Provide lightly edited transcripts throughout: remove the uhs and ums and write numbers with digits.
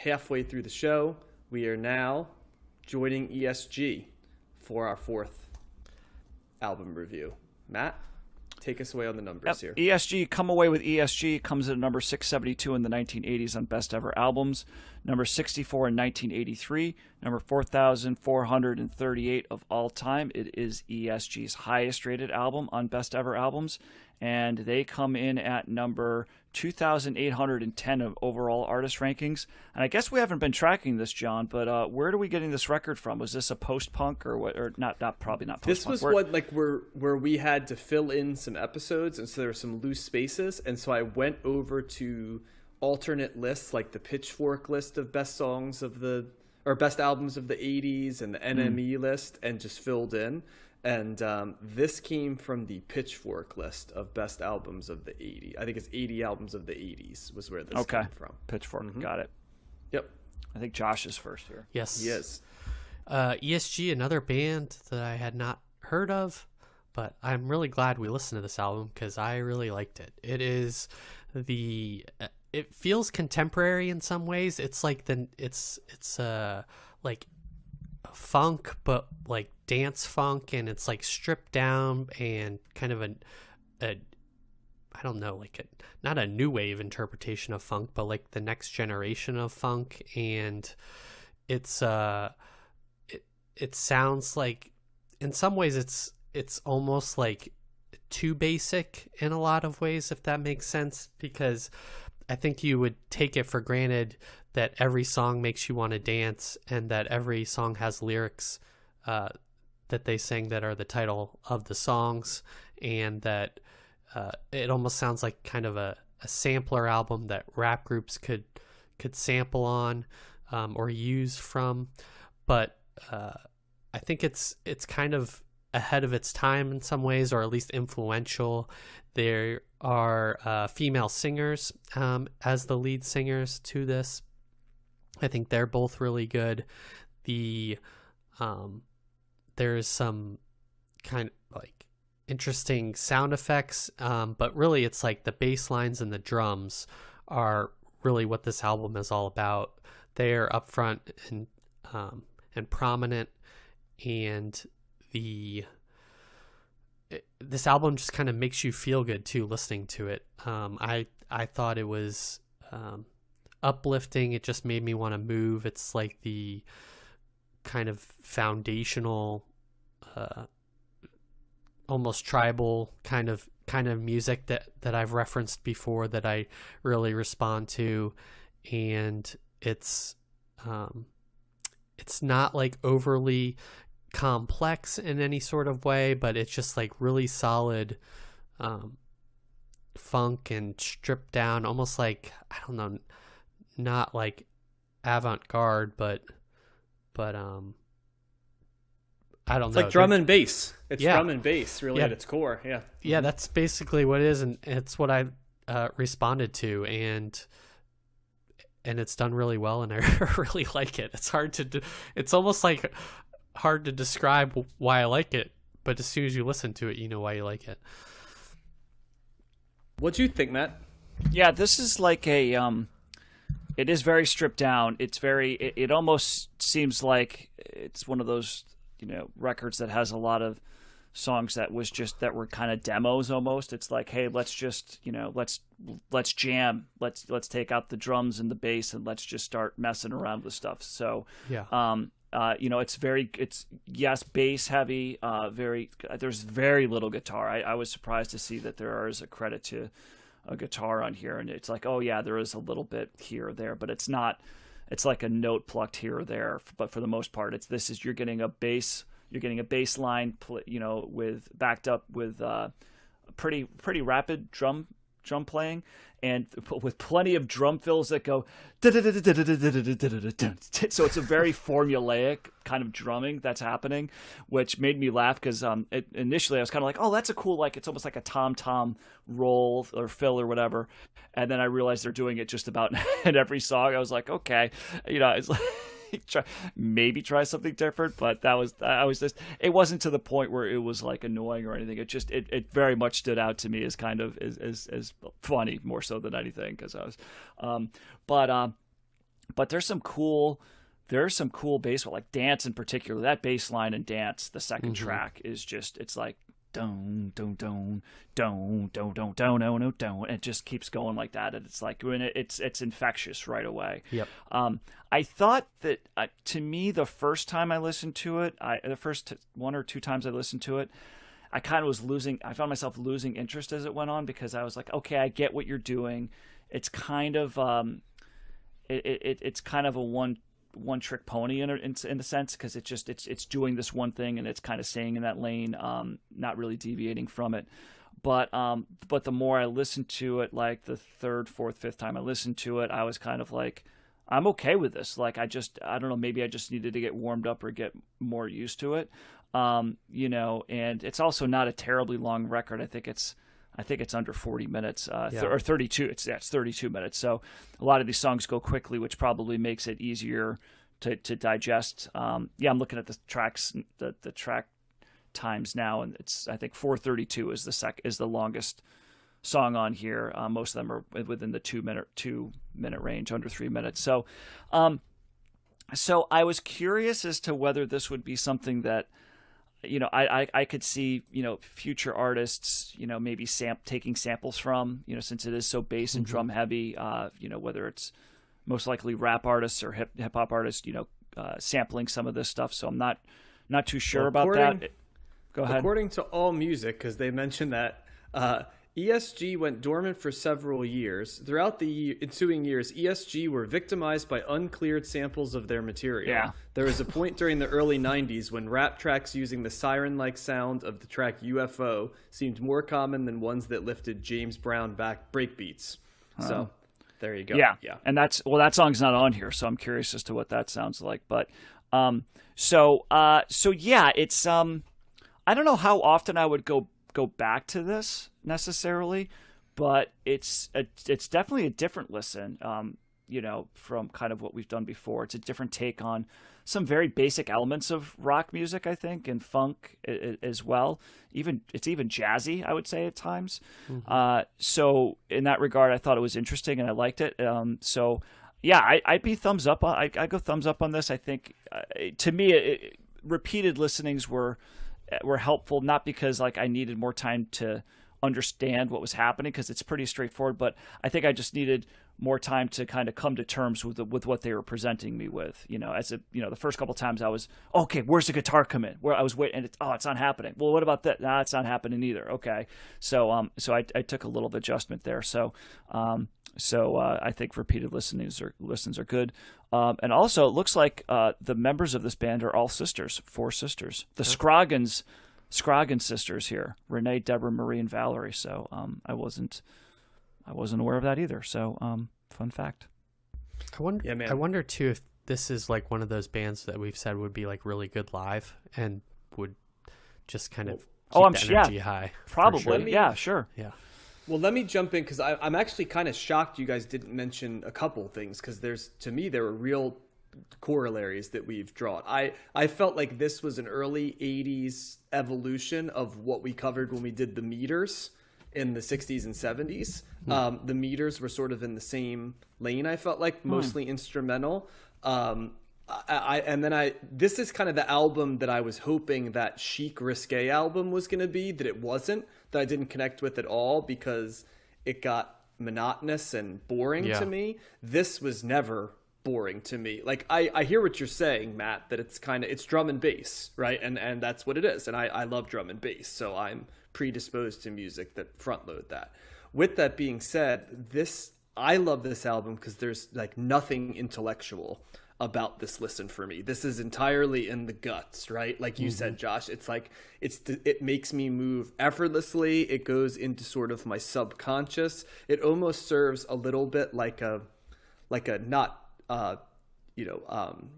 halfway through the show. We are now joining ESG for our fourth album review. Matt, take us away on the numbers here. ESG, Come Away with ESG comes in at number 672 in the 1980s on Best Ever Albums, number 64 in 1983, number 4,438 of all time. It is ESG's highest rated album on Best Ever Albums, and they come in at number 2,810 of overall artist rankings. And I guess we haven't been tracking this, John, but where are we getting this record from? Was this a post-punk or what? Or not probably not post-punk. This was where we had to fill in some episodes, and so there were some loose spaces, and so I went over to alternate lists, like the Pitchfork list of best songs of best albums of the 80s and the NME list, and just filled in. And this came from the Pitchfork list of best albums of the 80s. I think it's 80 albums of the 80s was where this came from. Pitchfork, got it. Yep. I think Josh is first here. Yes. He is. ESG, another band that I had not heard of, but I'm really glad we listened to this album because I really liked it. It is it feels contemporary in some ways. It's like it's like funk, but like dance funk, and it's like stripped down and kind of a I don't know, like not a new wave interpretation of funk, but like the next generation of funk. And it's it sounds like in some ways it's almost like too basic in a lot of ways, if that makes sense, because I think you would take it for granted that every song makes you want to dance, and that every song has lyrics that they sing that are the title of the songs, and that it almost sounds like kind of a sampler album that rap groups could sample on or use from. But I think it's kind of ahead of its time in some ways, or at least influential. There are female singers as the lead singers to this. I think they're both really good. There's some kind of like interesting sound effects, but really it's like the bass lines and the drums are really what this album is all about. They're upfront and prominent, and this album just kind of makes you feel good too listening to it. I thought it was uplifting. It just made me want to move. It's like the kind of foundational, almost tribal kind of music that I've referenced before that I really respond to. And it's not like overly complex in any sort of way, but it's just like really solid funk and stripped down, almost like, I don't know, not like avant-garde, but I don't know. It's like drum and bass. It's drum and bass really at its core. Yeah. Yeah, that's basically what it is, and it's what I responded to, and it's done really well, and I really like it. It's hard to it's almost like hard to describe why I like it, but as soon as you listen to it, you know why you like it. What'd you think, Matt? Yeah, this is like it is very stripped down. It's very, it almost seems like it's one of those, records that has a lot of songs that were kind of demos almost. It's like, hey, let's just, let's jam. Let's take out the drums and the bass and let's just start messing around with stuff. So, yeah. It's bass heavy, there's very little guitar. I was surprised to see that there is a credit to a guitar on here, and it's like, oh yeah, there is a little bit here or there, but it's like a note plucked here or there. But for the most part, you're getting a bass line, with backed up with pretty rapid drum playing, and with plenty of drum fills that go. So it's a very formulaic kind of drumming that's happening, which made me laugh because initially I was kind of like, oh, that's a cool, like it's almost like a tom-tom roll or fill or whatever, and then I realized they're doing it just about in every song. I was like, okay, it's like. Try something different, but it wasn't to the point where it was like annoying or anything. It very much stood out to me as kind of as funny, more so than anything, because I was but there's some cool bass, like Dance in particular. That bass line in Dance, the second track is just, it's like don don don don don don don don don. It just keeps going like that, and it's like when it's infectious right away. Yep. I thought that to me, the first time I listened to it, the first 1 or 2 times I listened to it, I kind of was I found myself losing interest as it went on, because I was like, okay, I get what you're doing. It's kind of it's kind of a one trick pony in the sense, because it's doing this one thing and it's kind of staying in that lane, not really deviating from it. But the more I listened to it, like the third, fourth, fifth time I listened to it, I was kind of like, I'm okay with this. Like, I don't know, maybe I just needed to get warmed up or get more used to it. And it's also not a terribly long record. I think it's under 40 minutes, or 32. It's 32 minutes. So a lot of these songs go quickly, which probably makes it easier to digest. I'm looking at the tracks, the track times now, and I think 4:32 is the longest song on here. Most of them are within the 2 minute range, under 3 minutes. So I was curious as to whether this would be something that, I could see, future artists, maybe taking samples from, since it is so bass and drum heavy, whether it's most likely rap artists or hip hop artists, sampling some of this stuff. So I'm not too sure about that. Go ahead. According to AllMusic, because they mentioned that, ESG went dormant for several years. Throughout the ensuing years, ESG were victimized by uncleared samples of their material. Yeah. There was a point during the early 90s when rap tracks using the siren-like sound of the track UFO seemed more common than ones that lifted James Brown back breakbeats. So there you go. Yeah. And that song's not on here, so I'm curious as to what that sounds like. But it's I don't know how often I would go back to this necessarily, but it's definitely a different listen, from kind of what we've done before. It's a different take on some very basic elements of rock music, I think, and funk as well. It's even jazzy, I would say, at times. So in that regard, I thought it was interesting and I liked it. I'd be thumbs up. I go thumbs up on this. I think to me, repeated listenings were helpful, not because like I needed more time to understand what was happening, because it's pretty straightforward, but I think I just needed more time to kind of come to terms with what they were presenting me with. The first couple of times I was, okay, where's the guitar come in? Where I was waiting, and it's not happening. Well, what about that? Nah, it's not happening either. Okay, so I took a little bit of adjustment there. So I think repeated listens are good. And also, it looks like the members of this band are all sisters, 4 sisters. The Scroggins sisters here: Renee, Deborah, Marie, and Valerie. So I wasn't aware of that either. So fun fact. I wonder too if this is like one of those bands that we've said would be like really good live and would just kind of keep the energy high. Probably, sure. Sure. Yeah. Well, let me jump in, because I'm actually kind of shocked you guys didn't mention a couple things, because to me there were real corollaries that we've drawn. I felt like this was an early 80s evolution of what we covered when we did the meters in the 60s and 70s. The meters were sort of in the same lane, I felt like, mostly instrumental. This is kind of the album that I was hoping that Chic Risque album was going to be, that it wasn't, that I didn't connect with at all, because it got monotonous and boring to me. This was never boring to me. Like, I hear what you're saying, Matt, that it's drum and bass, right? And that's what it is. And I love drum and bass, so I'm predisposed to music that front load that. With that being said, I love this album because there's like nothing intellectual about this listen for me. This is entirely in the guts, right? Like you said, Josh, it's like it makes me move effortlessly. It goes into sort of my subconscious. It almost serves a little bit like a not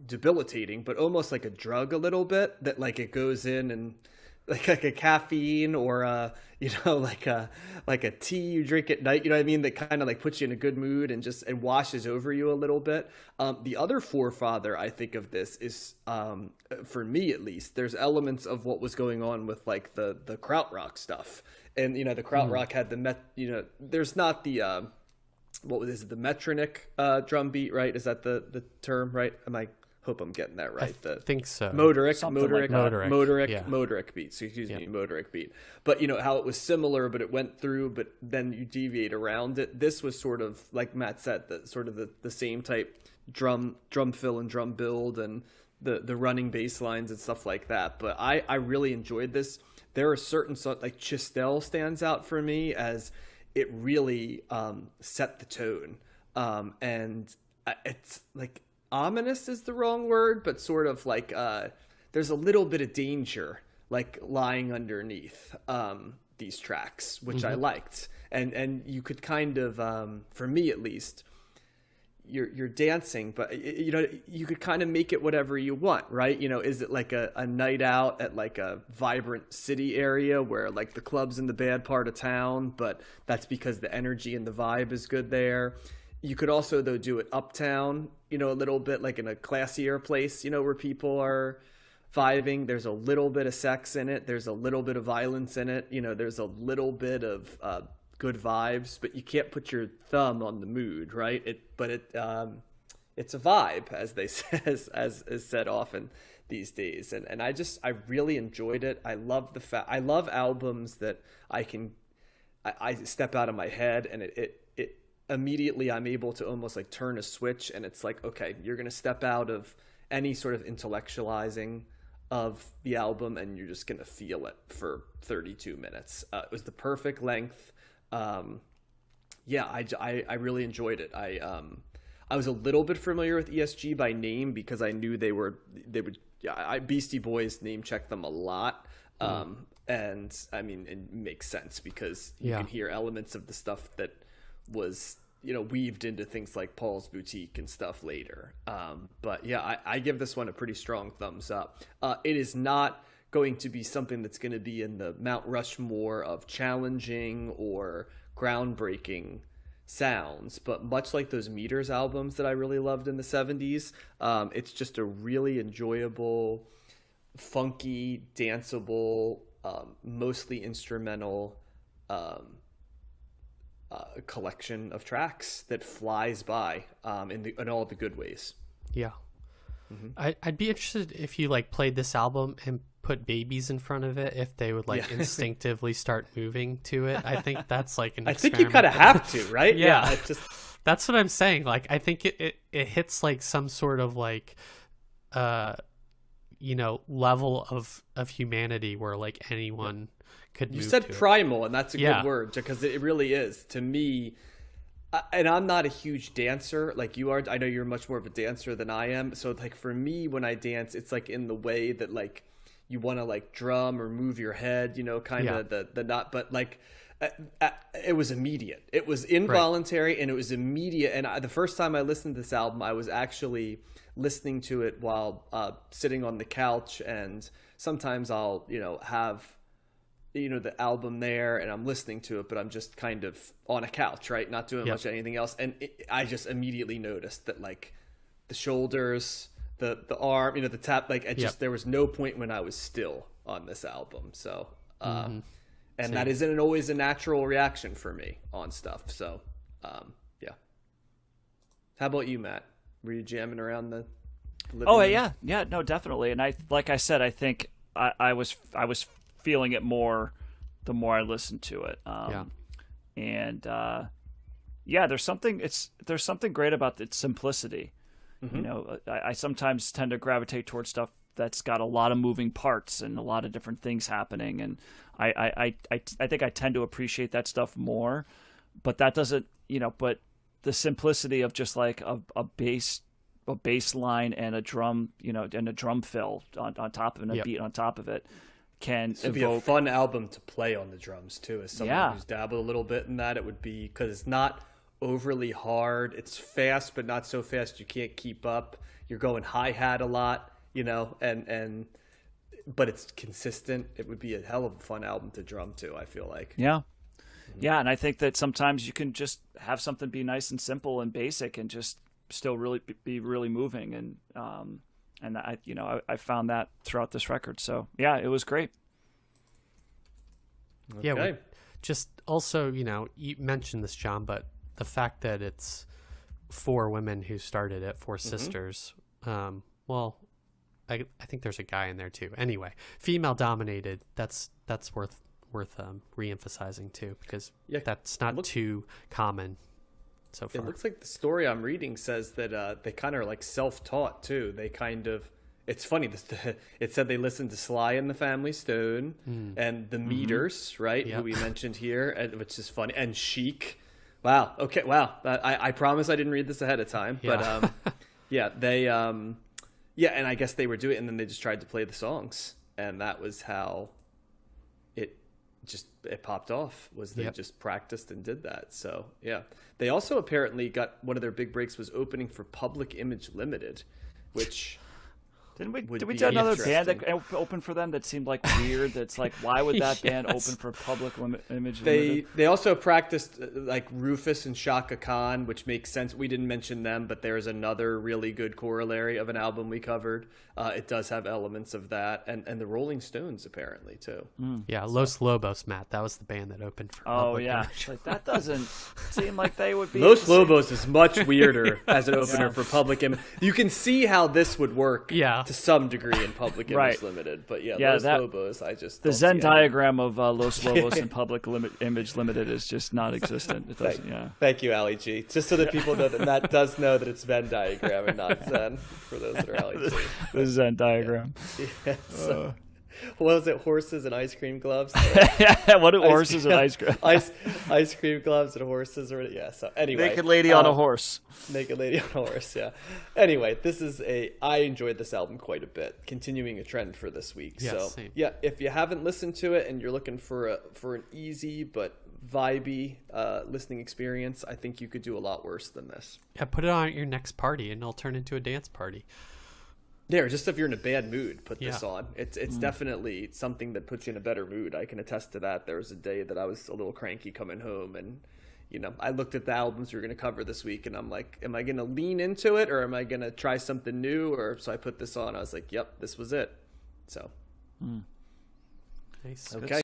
debilitating, but almost like a drug a little bit, that like it goes in and like a caffeine or like a tea you drink at night, you know what I mean, that kind of like puts you in a good mood and washes over you a little bit. The other forefather I think of this is, for me at least, there's elements of what was going on with like the krautrock stuff, and the krautrock had the there's not the what is it, the metronic drum beat, right? Is that the term, right? Hope I'm getting that right. I think so. Motoric beat. So excuse me, motoric beat. But how it was similar, but it went through, but then you deviate around it. This was sort of like Matt said, the same type drum fill and drum build and the running bass lines and stuff like that. But I really enjoyed this. There are certain songs, like Chistel stands out for me as it really set the tone. And it's like, ominous is the wrong word, but sort of like there's a little bit of danger like lying underneath these tracks, which I liked. And you could kind of, for me at least, you're dancing, but you could kind of make it whatever you want, right? Is it like a night out at like a vibrant city area where like the club's in the bad part of town, but that's because the energy and the vibe is good there. You could also, though, do it uptown, a little bit like in a classier place, where people are vibing. There's a little bit of sex in it. There's a little bit of violence in it. There's a little bit of good vibes, but you can't put your thumb on the mood, right? It's a vibe, as they say, as is said often these days. And I really enjoyed it. I love I love albums that I step out of my head and it immediately I'm able to almost like turn a switch, and it's like, okay, you're going to step out of any sort of intellectualizing of the album and you're just going to feel it for 32 minutes. It was the perfect length. I really enjoyed it. I was a little bit familiar with ESG by name because I knew they would Beastie Boys name check them a lot. And I mean, it makes sense because you can hear elements of the stuff that was weaved into things like Paul's Boutique and stuff later. But yeah, I give this one a pretty strong thumbs up. It is not going to be something that's going to be in the Mount Rushmore of challenging or groundbreaking sounds, but much like those Meters albums that I really loved in the 70s, it's just a really enjoyable, funky, danceable, mostly instrumental collection of tracks that flies by in all the good ways. Yeah. I'd be interested if you like played this album and put babies in front of it, if they would like instinctively start moving to it. I think that's like an I think you kind of have to, right? Yeah. That's what I'm saying. Like, I think it hits like some sort of like level of humanity where like anyone could move. You said to primal, and that's a good word, because it really is to me. And I'm not a huge dancer like you are. I know you're much more of a dancer than I am. So like for me, when I dance, it's like in the way that like you want to like drum or move your head, kind of the not, but like it was immediate. It was involuntary and it was immediate. And the first time I listened to this album, I was actually listening to it while sitting on the couch, and sometimes I'll have the album there and I'm listening to it, but I'm just kind of on a couch, right? Not doing much anything else. And I just immediately noticed that like the shoulders, the arm, the tap, like there was no point when I was still on this album. So, and that isn't always a natural reaction for me on stuff. So, yeah. How about you, Matt? Were you jamming around the living room? Yeah, no, definitely. And like I said, I think I was feeling it more the more I listened to it. There's something great about its simplicity. I sometimes tend to gravitate towards stuff that's got a lot of moving parts and a lot of different things happening, and I think I tend to appreciate that stuff more. But that doesn't, but the simplicity of just like a bass line and a drum, and a drum fill on top of it, and a beat on top of it, can would be a fun album to play on the drums too. As someone who's dabbled a little bit in that, it would be, because it's not overly hard. It's fast, but not so fast you can't keep up. You're going hi-hat a lot, but it's consistent. It would be a hell of a fun album to drum to, I feel like. Yeah. Yeah, and I think that sometimes you can just have something be nice and simple and basic and just still really be really moving, and I found that throughout this record. So yeah, it was great. Okay. Yeah, just also, you mentioned this, John, but the fact that it's 4 women who started it, 4 sisters. Well, I think there's a guy in there too. Anyway, female dominated. That's worth re-emphasizing too, because that's not too common so far. It looks like the story I'm reading says that they kind of are like self-taught too. They kind of, it's funny, it said they listened to Sly and the Family Stone and the Meters, right? Who we mentioned here, which is funny, and Chic. Wow. Okay. Wow. I promise I didn't read this ahead of time, but they and I guess they were doing it, and then they just tried to play the songs, and that was how it popped off. Was they just practiced and did that? So they also apparently got, one of their big breaks was opening for Public Image Limited, which did we do another band that opened for them that seemed like weird? That's like, why would that band open for Public Image Limited? They also practiced like Rufus and Shaka Khan, which makes sense. We didn't mention them, but there's another really good corollary of an album we covered. It does have elements of that, and the Rolling Stones apparently too. Los Lobos, Matt. That was the band that opened for Public Image. Like, that doesn't seem like they would be. Los Lobos is much weirder as an opener for Public Image. You can see how this would work. To some degree in Public Image Limited, but Los Lobos, I just the Venn diagram of Los Lobos and Public Image Limited is just non-existent. It doesn't. Thank you, Ali G. Just so that people know that Matt does know that it's Venn diagram and not Zen. For those that are Ali G. The Zen diagram. What was it? Horses and ice cream gloves. What are horses and ice cream? Ice cream gloves and horses, or So anyway, naked lady on a horse. Naked lady on a horse. Yeah. Anyway, I enjoyed this album quite a bit, continuing a trend for this week. Same. If you haven't listened to it and you're looking for an easy but vibey listening experience, I think you could do a lot worse than this. Yeah, put it on at your next party, and it'll turn into a dance party. Yeah, just if you're in a bad mood, put this on. It's definitely something that puts you in a better mood. I can attest to that. There was a day that I was a little cranky coming home, and I looked at the albums we were going to cover this week, and I'm like, am I going to lean into it, or am I going to try something new? So I put this on. I was like, yep, this was it. So nice. Okay.